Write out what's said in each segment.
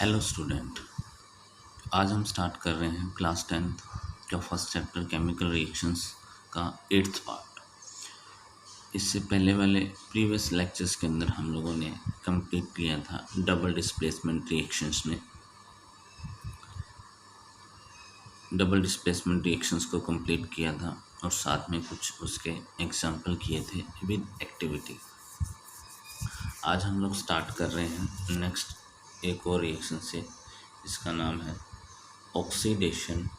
Hello student. आज हम start कर रहे हैं क्लास 10th का फर्स्ट चैप्टर केमिकल रिएक्शंस का 8th पार्ट। इससे पहले वाले प्रीवियस लेक्चर्स के अंदर हम लोगों ने कंप्लीट किया था डबल डिस्प्लेसमेंट रिएक्शंस में। डबल डिस्प्लेसमेंट रिएक्शंस को कंप्लीट किया था और साथ में कुछ उसके एग्जाम्पल किए थे विद एक्टिविटी। आज हम लोग स्टार्ट कर रहे हैं नेक्स्ट एक और रिएक्शन से, इसका नाम है oxidation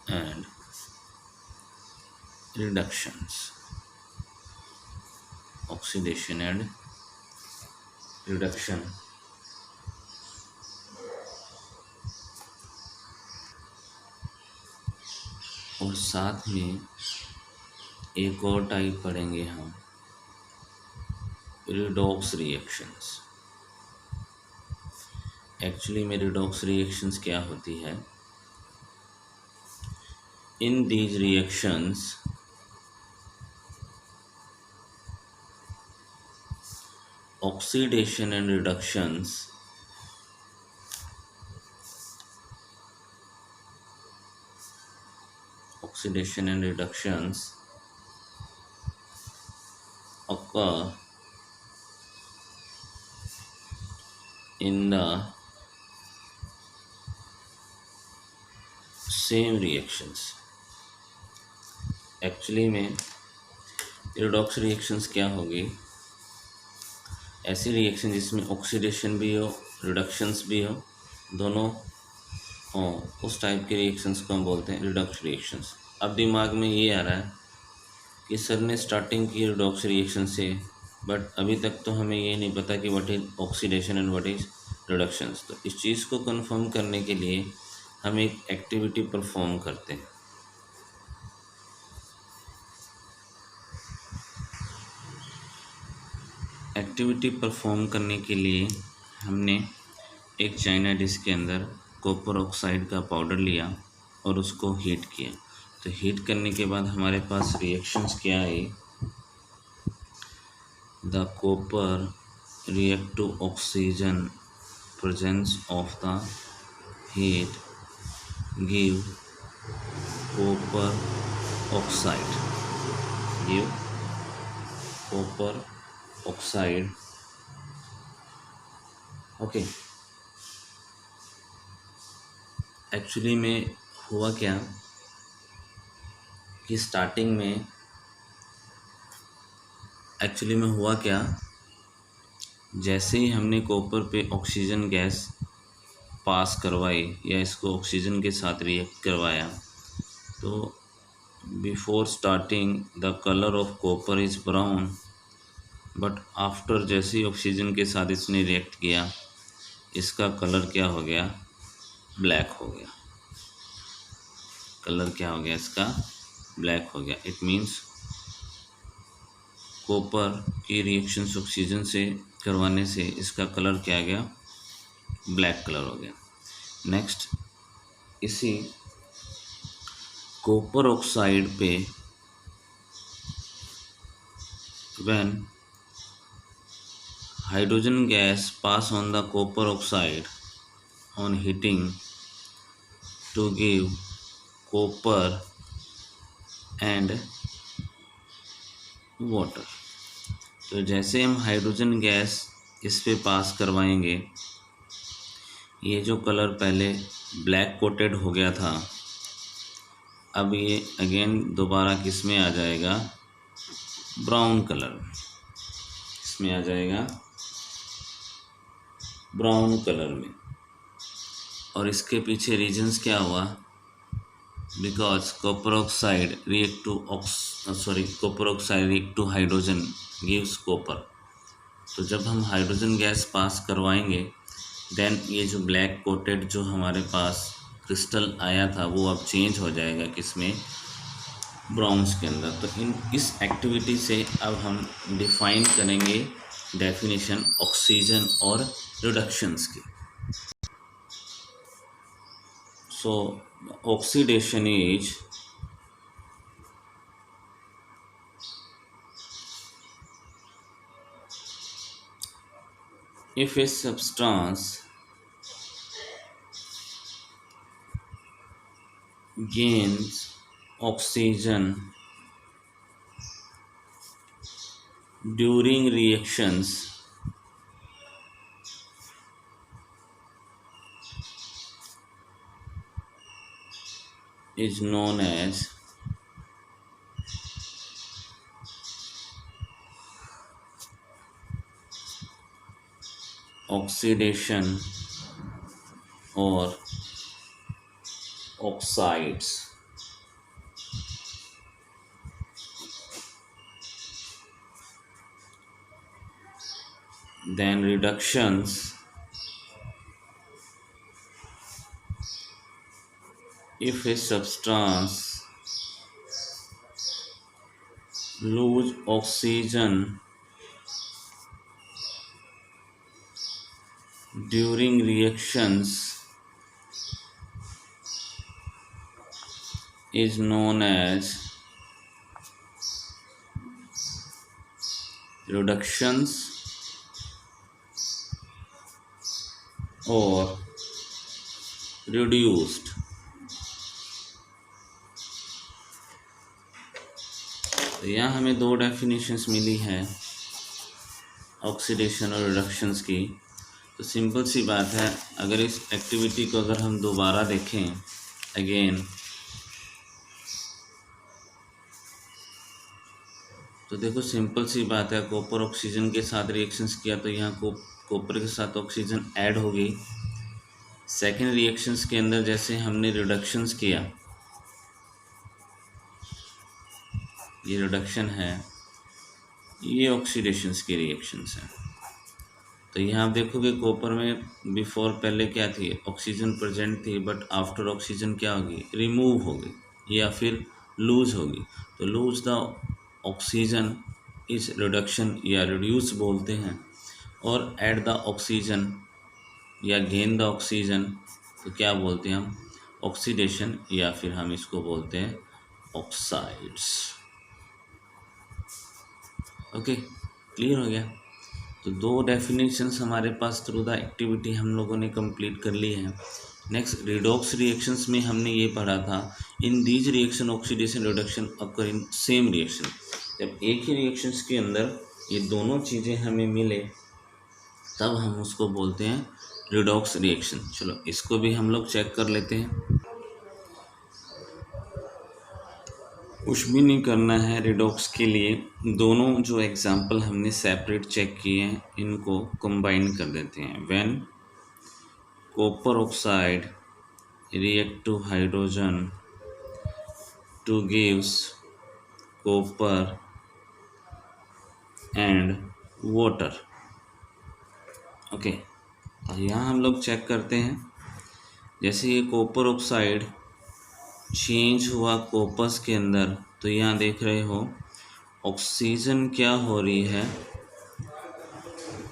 and reductions. Oxidation and reduction. और साथ में एक और टाइप पढ़ेंगे हम, रिडॉक्स रिएक्शंस। एक्चुअली में रिडॉक्स रिएक्शंस क्या होती है? In these reactions oxidation and reductions occur in the same reactions। Actually में रिडॉक्स रिएक्शंस क्या होगी? ऐसी रिएक्शन जिसमें ऑक्सीडेशन भी हो, रिडक्शंस भी हो, दोनों हो, उस टाइप के रिएक्शंस को हम बोलते हैं रिडॉक्स रिएक्शंस। अब दिमाग में ये आ रहा है कि सर ने स्टार्टिंग की रिडॉक्स रिएक्शन से, बट अभी तक तो हमें ये नहीं पता कि what is oxidation and what is reductions. तो इस चीज़ को कंफर्म करने के लिए हम एक एक्टिविटी परफॉर्म करते हैं। एक्टिविटी परफॉर्म करने के लिए हमने एक चाइना डिश के अंदर कॉपर ऑक्साइड का पाउडर लिया और उसको हीट किया। तो हीट करने के बाद हमारे पास रिएक्शंस क्या आई? The copper react to oxygen presence of the heat give copper oxide, give copper oxide. Okay, actually में हुआ क्या कि स्टार्टिंग में जैसे ही हमने कॉपर पे ऑक्सीजन गैस पास करवाई या इसको ऑक्सीजन के साथ रिएक्ट करवाया, तो before starting the colour of copper is brown, but after जैसे ही ऑक्सीजन के साथ इसने रिएक्ट किया, इसका कलर क्या हो गया? ब्लैक हो गया। कलर क्या हो गया? इसका ब्लैक हो गया। इट मीन्स कॉपर की रिएक्शंस ऑक्सीजन से करवाने से इसका कलर क्या आ गया? ब्लैक कलर हो गया। नेक्स्ट, इसी कॉपर ऑक्साइड पे when hydrogen gas pass on the copper oxide on heating to give copper and water। तो जैसे हम हाइड्रोजन गैस इस पे पास करवाएंगे, ये जो कलर पहले ब्लैक कोटेड हो गया था, अब ये अगेन दोबारा किस में आ जाएगा? Brown colour. इसमें आ जाएगा ब्राउन कलर में। और इसके पीछे रीजंस क्या हुआ? Because copper oxide react to hydrogen gives copper. तो जब हम हाइड्रोजन गैस पास करवाएंगे, देन ये जो ब्लैक कोटेड जो हमारे पास क्रिस्टल आया था वो अब चेंज हो जाएगा किसमें? ब्राउन्स के अंदर। तो इस एक्टिविटी से अब हम डिफाइन करेंगे डेफिनेशन ऑक्सीजन और रिडक्शंस की। So oxidation is if a substance gains oxygen during reactions, is known as oxidation or oxides. Then reductions, if a substance lose oxygen during reactions, is known as reductions or reduced. तो यहाँ हमें दो definitions मिली है oxidation और reductions की। तो simple सी बात है, अगर इस एक्टिविटी को अगर हम दोबारा देखें अगेन, तो देखो सिंपल सी बात है, कॉपर ऑक्सीजन के साथ रिएक्शंस किया तो यहाँ कॉपर के साथ ऑक्सीजन ऐड हो गई। सेकेंड रिएक्शंस के अंदर जैसे हमने रिडक्शंस किया, ये रिडक्शन है, ये ऑक्सीडेशंस की रिएक्शंस हैं। तो यहाँ आप देखोगे कॉपर में बिफोर पहले क्या थी, ऑक्सीजन प्रेजेंट थी, बट आफ्टर ऑक्सीजन क्या होगी, रिमूव होगी या फिर लूज होगी। तो लूज द ऑक्सीजन इस रिडक्शन या रिड्यूस बोलते हैं, और ऐड द ऑक्सीजन या गेन द ऑक्सीजन तो क्या बोलते हैं हम, ऑक्सीडेशन, या फिर हम इसको बोलते हैं ऑक्साइड्स। ओके, क्लियर हो गया। तो दो डेफिनेशंस हमारे पास थ्रू द एक्टिविटी हम लोगों ने कंप्लीट कर ली है। नेक्स्ट रिडॉक्स रिएक्शंस में हमने ये पढ़ा था, in these reaction oxidation reduction occur in same reaction. जब एक ही रिएक्शंस के अंदर ये दोनों चीज़ें हमें मिले तब हम उसको बोलते हैं रिडॉक्स रिएक्शन। चलो इसको भी हम लोग चेक कर लेते हैं। कुछ भी नहीं करना है रिडॉक्स के लिए, दोनों जो एग्जाम्पल हमने सेपरेट चेक किए हैं इनको कंबाइन कर देते हैं। When copper oxide react to hydrogen to gives copper and water. Okay, तो यहाँ हम लोग चेक करते हैं, जैसे ये कॉपर ऑक्साइड चेंज हुआ कॉपर्स के अंदर, तो यहाँ देख रहे हो ऑक्सीजन क्या हो रही है,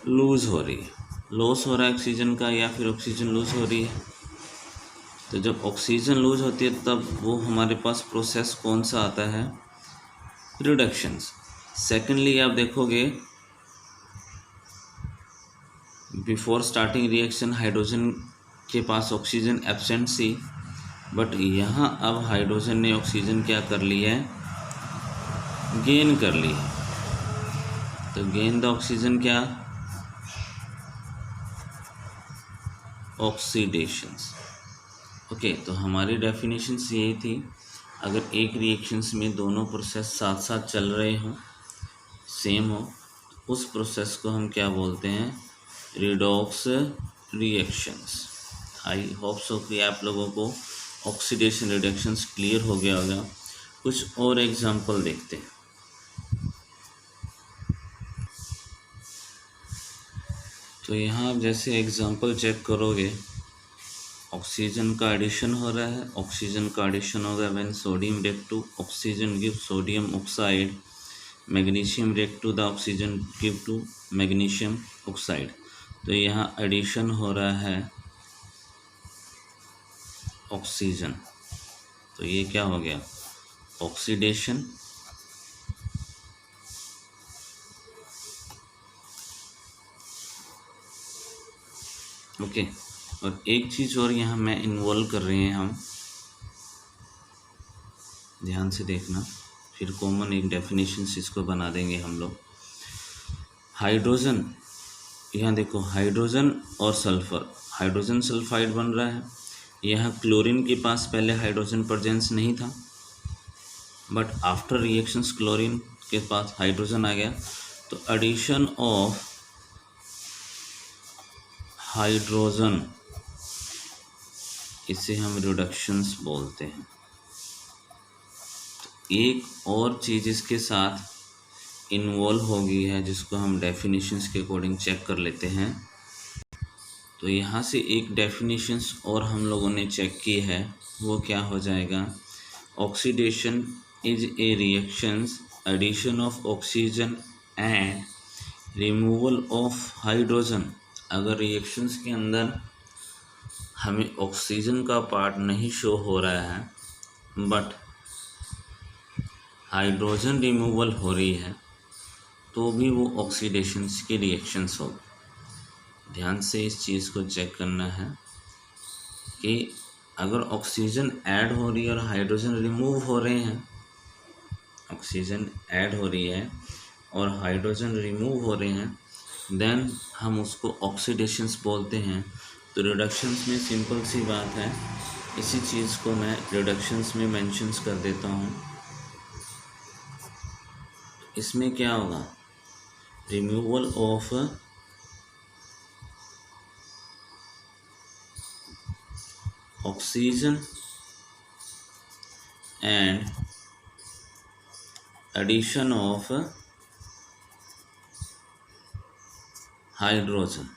लूज हो रही है, लॉस हो रहा है ऑक्सीजन का, या फिर ऑक्सीजन लूज हो रही है। तो जब ऑक्सीजन लूज होती है तब वो हमारे पास प्रोसेस कौन सा आता है, रिडक्शंस। सेकेंडली आप देखोगे बिफोर स्टार्टिंग रिएक्शन हाइड्रोजन के पास ऑक्सीजन एब्सेंट सी, बट यहाँ अब हाइड्रोजन ने ऑक्सीजन क्या कर लिया है, गेन कर ली है। तो गेन द ऑक्सीजन क्या, ऑक्सीडेशंस। ओके, तो हमारी डेफिनेशंस यही थी, अगर एक रिएक्शंस में दोनों प्रोसेस साथ साथ चल रहे हों, सेम हो, उस प्रोसेस को हम क्या बोलते हैं, redox reactions. I hope so कि आप लोगों को ऑक्सीडेशन रिडक्शंस क्लियर हो गया होगा। कुछ और एग्जांपल देखते हैं। तो यहाँ आप जैसे एग्जांपल चेक करोगे, ऑक्सीजन का एडिशन हो रहा है, ऑक्सीजन का एडिशन होगा when sodium react to oxygen give sodium oxide, magnesium react to the oxygen give to magnesium oxide. तो यहाँ एडिशन हो रहा है ऑक्सीजन, तो ये क्या हो गया, ऑक्सीडेशन। ओके। और एक चीज़ और यहाँ मैं इन्वॉल्व कर रहे हैं हम, ध्यान से देखना, फिर कॉमन एक डेफिनेशन इसको बना देंगे हम लोग। हाइड्रोजन, यहाँ देखो हाइड्रोजन और सल्फर, हाइड्रोजन सल्फाइड बन रहा है। यहाँ क्लोरीन के पास पहले हाइड्रोजन प्रेजेंस नहीं था, बट आफ्टर रिएक्शंस क्लोरीन के पास हाइड्रोजन आ गया। तो एडिशन ऑफ हाइड्रोजन, इसे हम रिडक्शंस बोलते हैं। तो एक और चीज़ इसके साथ इन्वॉल्व हो गई है जिसको हम डेफिनेशंस के अकॉर्डिंग चेक कर लेते हैं। तो यहाँ से एक डेफिनेशंस और हम लोगों ने चेक की है, वो क्या हो जाएगा, oxidation is a reactions addition of oxygen and removal of hydrogen. अगर रिएक्शंस के अंदर हमें ऑक्सीजन का पार्ट नहीं शो हो रहा है बट हाइड्रोजन रिमूवल हो रही है, तो भी वो ऑक्सीडेशंस की रिएक्शंस होगी। ध्यान से इस चीज़ को चेक करना है कि अगर ऑक्सीजन ऐड हो रही है और हाइड्रोजन रिमूव हो रहे हैं, ऑक्सीजन ऐड हो रही है और हाइड्रोजन रिमूव हो रहे हैं, देन हम उसको ऑक्सीडेशंस बोलते हैं। तो रिडक्शंस में सिंपल सी बात है, इसी चीज़ को मैं रिडक्शंस में मेंशंस कर देता हूँ। इसमें क्या होगा, removal of oxygen and addition of hydrogen,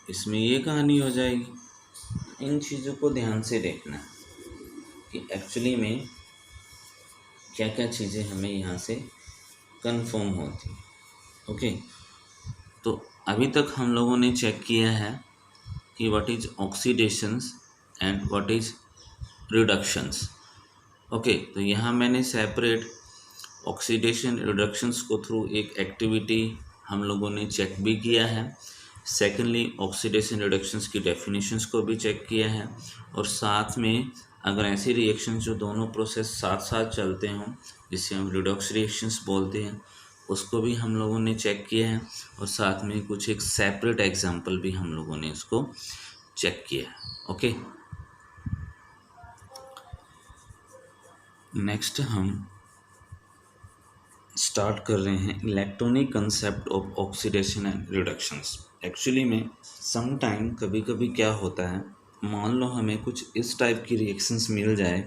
इसमें ये कहानी हो जाएगी। इन चीज़ों को ध्यान से देखना कि एक्चुअली में क्या क्या चीज़ें हमें यहाँ से कंफर्म होती। ओके, तो अभी तक हम लोगों ने चेक किया है कि what is oxidations and what is reductions. Okay, तो यहाँ मैंने सेपरेट ऑक्सीडेशन रिडक्शंस को थ्रू एक एक्टिविटी हम लोगों ने चेक भी किया है। सेकेंडली ऑक्सीडेशन रिडक्शंस की डेफिनेशंस को भी चेक किया है, और साथ में अगर ऐसी रिएक्शंस जो दोनों प्रोसेस साथ साथ चलते हों, जिसे हम रिडॉक्स रिएक्शंस बोलते हैं, उसको भी हम लोगों ने चेक किया है, और साथ में कुछ एक सेपरेट एग्जांपल भी हम लोगों ने इसको चेक किया है। ओके, नेक्स्ट हम स्टार्ट कर रहे हैं electronic concept of oxidation and reductions. Actually में सम टाइम कभी कभी क्या होता है, मान लो हमें कुछ इस टाइप की रिएक्शंस मिल जाए,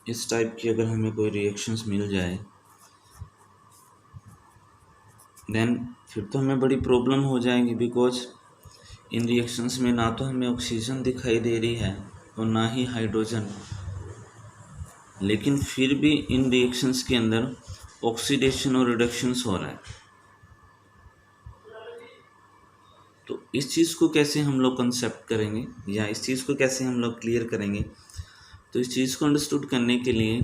इस टाइप की अगर हमें कोई रिएक्शंस मिल जाए, देन फिर तो हमें बड़ी प्रॉब्लम हो जाएगी, बिकॉज इन रिएक्शंस में ना तो हमें ऑक्सीजन दिखाई दे रही है और ना ही हाइड्रोजन, लेकिन फिर भी इन रिएक्शंस के अंदर ऑक्सीडेशन और रिडक्शंस हो रहा है। तो इस चीज़ को कैसे हम लोग कंसेप्ट करेंगे, या इस चीज़ को कैसे हम लोग क्लियर करेंगे? तो इस चीज़ को अंडरस्टूड करने के लिए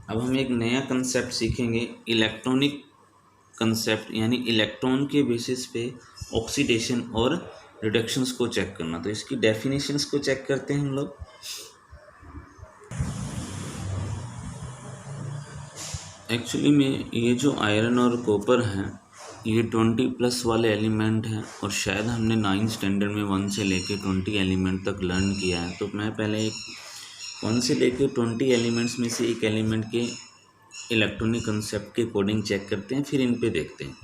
अब हम एक नया कंसेप्ट सीखेंगे, इलेक्ट्रॉनिक कंसेप्ट, यानी इलेक्ट्रॉन के बेसिस पे ऑक्सीडेशन और रिडक्शंस को चेक करना। तो इसकी डेफिनेशंस को चेक करते हैं हम लोग। एक्चुअली में ये जो आयरन और कॉपर हैं, ये 20+ वाले एलिमेंट हैं, और शायद हमने 9th स्टैंडर्ड में 1 से लेके 20 एलिमेंट तक लर्न किया है। तो मैं पहले एक 1 से लेके 20 एलिमेंट्स में से एक एलिमेंट के इलेक्ट्रॉनिक कंसेप्ट के अकॉर्डिंग चेक करते हैं, फिर इन पे देखते हैं।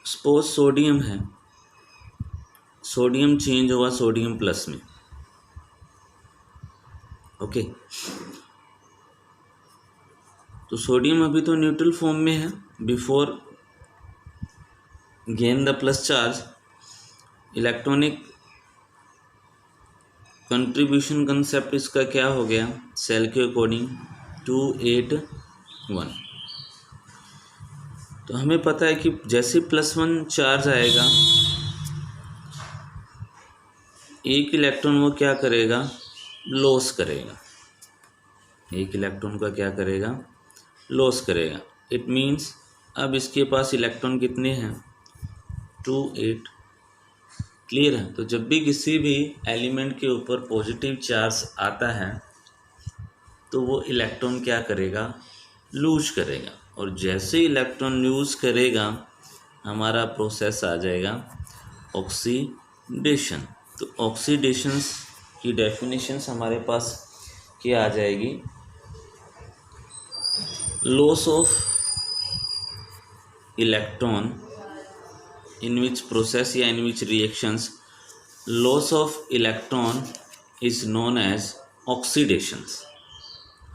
सपोज सोडियम है, सोडियम चेंज हुआ सोडियम प्लस में। ओके, तो सोडियम अभी तो न्यूट्रल फॉर्म में है, before gain the plus charge, electronic contribution concept इसका क्या हो गया, सेल के अकॉर्डिंग 281। तो हमें पता है कि जैसे +1 चार्ज आएगा, एक इलेक्ट्रॉन वो क्या करेगा, लॉस करेगा। एक इलेक्ट्रॉन का क्या करेगा, लॉस करेगा। इट मीन्स अब इसके पास इलेक्ट्रॉन कितने हैं, 2 8। क्लियर है। तो जब भी किसी भी एलिमेंट के ऊपर पॉजिटिव चार्ज आता है तो वो इलेक्ट्रॉन क्या करेगा, लूज करेगा। और जैसे इलेक्ट्रॉन लूज करेगा हमारा प्रोसेस आ जाएगा ऑक्सीडेशन। तो ऑक्सीडेशंस की डेफिनेशंस हमारे पास क्या आ जाएगी, loss of electron in which process या in which reactions loss of electron is known as oxidations।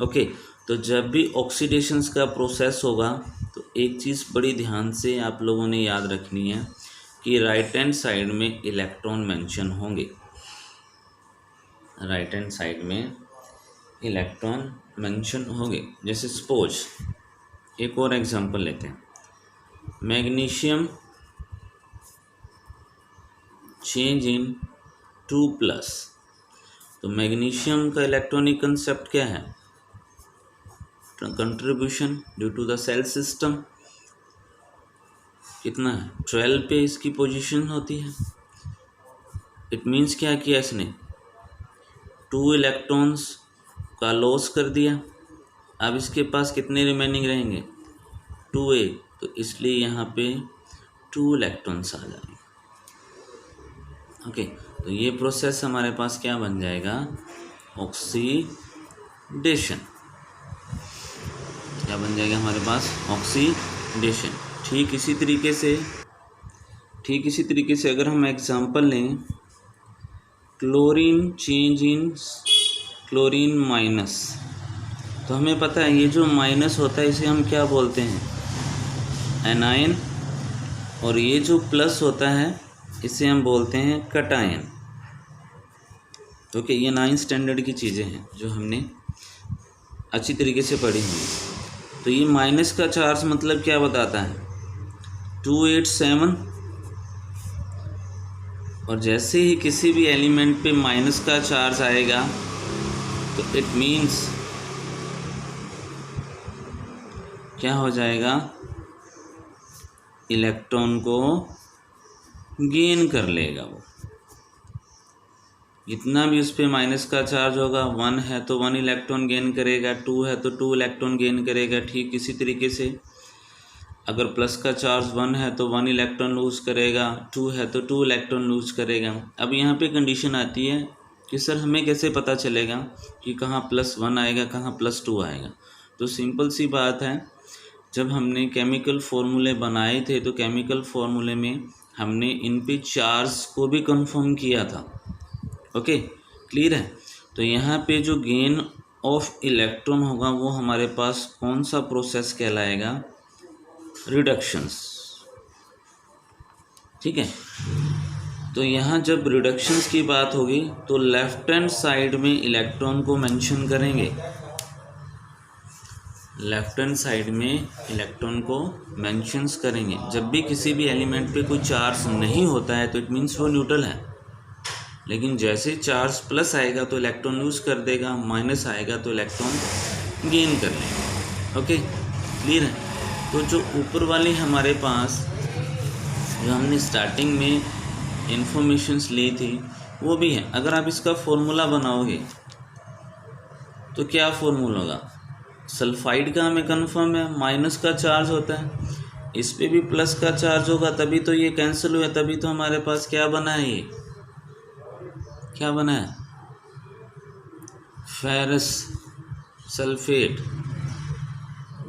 Okay, तो जब भी ऑक्सीडेशंस का प्रोसेस होगा तो एक चीज़ बड़ी ध्यान से आप लोगों ने याद रखनी है कि राइट हैंड साइड में इलेक्ट्रॉन मेंशन होंगे, राइट हैंड साइड में इलेक्ट्रॉन मेंशन होंगे। जैसे सपोज एक और एग्जांपल लेते हैं, मैग्नीशियम चेंज इन 2+। तो मैग्नीशियम का इलेक्ट्रॉनिक कंसेप्ट क्या है, contribution due to the cell system. कितना है, 12 पे इसकी पोजीशन होती है। इट मीन्स क्या किया इसने, 2 इलेक्ट्रॉन्स का लॉस कर दिया। अब इसके पास कितने रिमेनिंग रहेंगे, 2a। तो इसलिए यहाँ पे 2 इलेक्ट्रॉन्स आ जाएंगे। ओके, तो ये प्रोसेस हमारे पास क्या बन जाएगा, ऑक्सीडेशन। क्या बन जाएगा हमारे पास, ऑक्सीडेशन। ठीक इसी तरीके से अगर हम एग्जांपल लें, chlorine change in chlorine minus. तो हमें पता है ये जो माइनस होता है इसे हम क्या बोलते हैं, एनायन। और ये जो प्लस होता है इसे हम बोलते हैं कटायन। ओके, ये 9th स्टैंडर्ड की चीज़ें हैं जो हमने अच्छी तरीके से पढ़ी हुई। तो ये माइनस का चार्ज मतलब क्या बताता है, 287। और जैसे ही किसी भी एलिमेंट पे माइनस का चार्ज आएगा तो इट मीन्स क्या हो जाएगा, इलेक्ट्रॉन को गेन कर लेगा वो। जितना भी उस पर माइनस का चार्ज होगा, 1 है तो 1 इलेक्ट्रॉन गेन करेगा, 2 है तो 2 इलेक्ट्रॉन गेन करेगा। ठीक इसी तरीके से अगर प्लस का चार्ज 1 है तो 1 इलेक्ट्रॉन लूज करेगा, 2 है तो 2 इलेक्ट्रॉन लूज करेगा। अब यहाँ पे कंडीशन आती है कि सर हमें कैसे पता चलेगा कि कहाँ +1 आएगा, कहाँ +2 आएगा। तो सिंपल सी बात है, जब हमने केमिकल फार्मूले बनाए थे तो केमिकल फार्मूले में हमने इन पे चार्ज को भी कंफर्म किया था। ओके, क्लियर है। तो यहाँ पे जो गेन ऑफ इलेक्ट्रॉन होगा वो हमारे पास कौन सा प्रोसेस कहलाएगा, रिडक्शंस। ठीक है। तो यहाँ जब रिडक्शंस की बात होगी तो लेफ्ट हैंड साइड में इलेक्ट्रॉन को मेंशन करेंगे, लेफ्ट हैंड साइड में इलेक्ट्रॉन को मेंशंस करेंगे। जब भी किसी भी एलिमेंट पे कोई चार्ज नहीं होता है तो इट मीन्स वो न्यूट्रल है। लेकिन जैसे चार्ज प्लस आएगा तो इलेक्ट्रॉन लूज कर देगा, माइनस आएगा तो इलेक्ट्रॉन गेन कर लेगा। ओके, क्लियर है। तो जो ऊपर वाली हमारे पास जो हमने स्टार्टिंग में इंफॉर्मेशंस ली थी वो भी है। अगर आप इसका फॉर्मूला बनाओगे तो क्या फॉर्मूला होगा, सल्फाइड का हमें कंफर्म है माइनस का चार्ज होता है, इस पे भी प्लस का चार्ज होगा, तभी तो ये कैंसिल हुआ, तभी तो हमारे पास क्या बना है, ये क्या बना है, फेरस सल्फेट।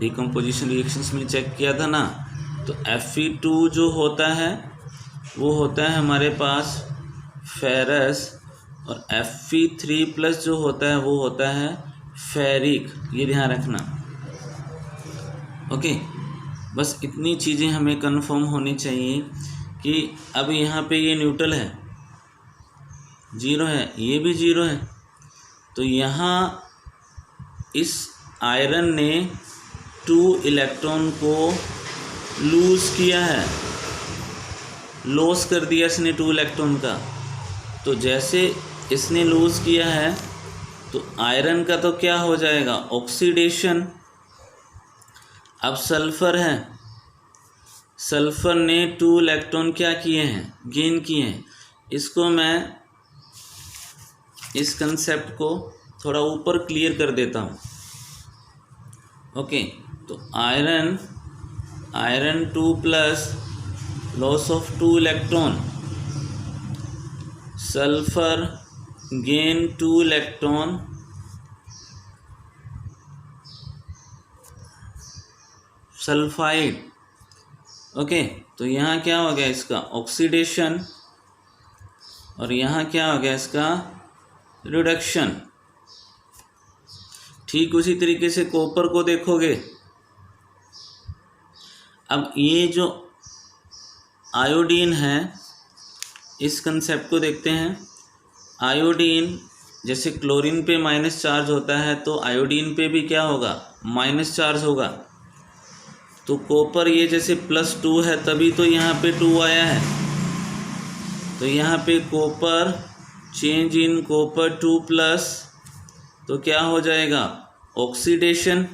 डिकम्पोजिशन रिएक्शंस में चेक किया था ना, तो Fe2 जो होता है वो होता है हमारे पास फेरस, और Fe3+ जो होता है वो होता है फेरिक। ये ध्यान रखना। ओके, बस इतनी चीज़ें हमें कंफर्म होनी चाहिए कि अब यहाँ पे ये न्यूट्रल है, 0 है, ये भी 0 है। तो यहाँ इस आयरन ने 2 इलेक्ट्रॉन को लूज किया है, लॉस कर दिया इसने 2 इलेक्ट्रॉन का। तो जैसे इसने लूज़ किया है तो आयरन का तो क्या हो जाएगा, ऑक्सीडेशन। अब सल्फर है, सल्फर ने 2 इलेक्ट्रॉन क्या किए हैं, गेन किए हैं। इसको मैं इस कंसेप्ट को थोड़ा ऊपर क्लियर कर देता हूँ। ओके, तो iron 2 plus loss of 2 electron, sulphur gain 2 electron, sulphide. Okay, तो यहाँ क्या हो गया इसका ऑक्सीडेशन, और यहाँ क्या हो गया इसका रिडक्शन। ठीक उसी तरीके से कॉपर को देखोगे। अब ये जो आयोडीन है, इस कंसेप्ट को देखते हैं। आयोडीन जैसे क्लोरीन पे माइनस चार्ज होता है, तो आयोडीन पे भी क्या होगा, माइनस चार्ज होगा। तो कॉपर ये जैसे +2 है, तभी तो यहाँ पे 2 आया है। तो यहाँ पे कॉपर, चेंज इन कॉपर 2+, तो क्या हो जाएगा, ऑक्सीडेशन।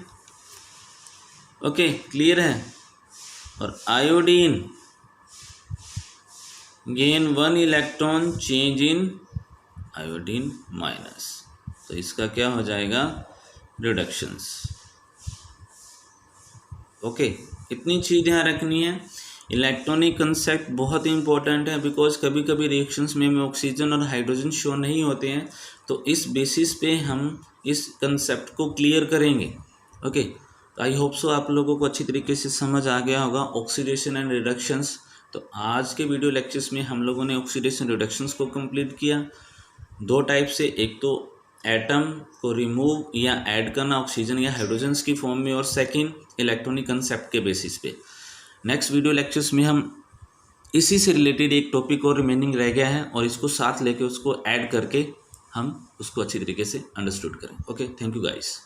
ओके, क्लियर है। और iodine gain 1 electron, change in iodine minus, तो इसका क्या हो जाएगा, रिडक्शंस। ओके, इतनी चीज़ यहाँ रखनी है। इलेक्ट्रॉनिक कंसेप्ट बहुत ही इंपॉर्टेंट है, बिकॉज कभी कभी रिएक्शंस में ऑक्सीजन और हाइड्रोजन शो नहीं होते हैं, तो इस बेसिस पे हम इस कंसेप्ट को क्लियर करेंगे। ओके, तो आई होप सो आप लोगों को अच्छी तरीके से समझ आ गया होगा ऑक्सीडेशन एंड रिडक्शंस। तो आज के वीडियो लेक्चर्स में हम लोगों ने ऑक्सीडेशन रिडक्शंस को कंप्लीट किया 2 टाइप से, एक तो एटम को रिमूव या ऐड करना ऑक्सीजन या हाइड्रोजन्स की फॉर्म में, और सेकंड इलेक्ट्रॉनिक कंसेप्ट के बेसिस पे। नेक्स्ट वीडियो लेक्चर्स में हम इसी से रिलेटेड एक टॉपिक और रिमेनिंग रह गया है, और इसको साथ लेके उसको ऐड करके हम उसको अच्छी तरीके से अंडरस्टूड करें। Okay, thank you guys.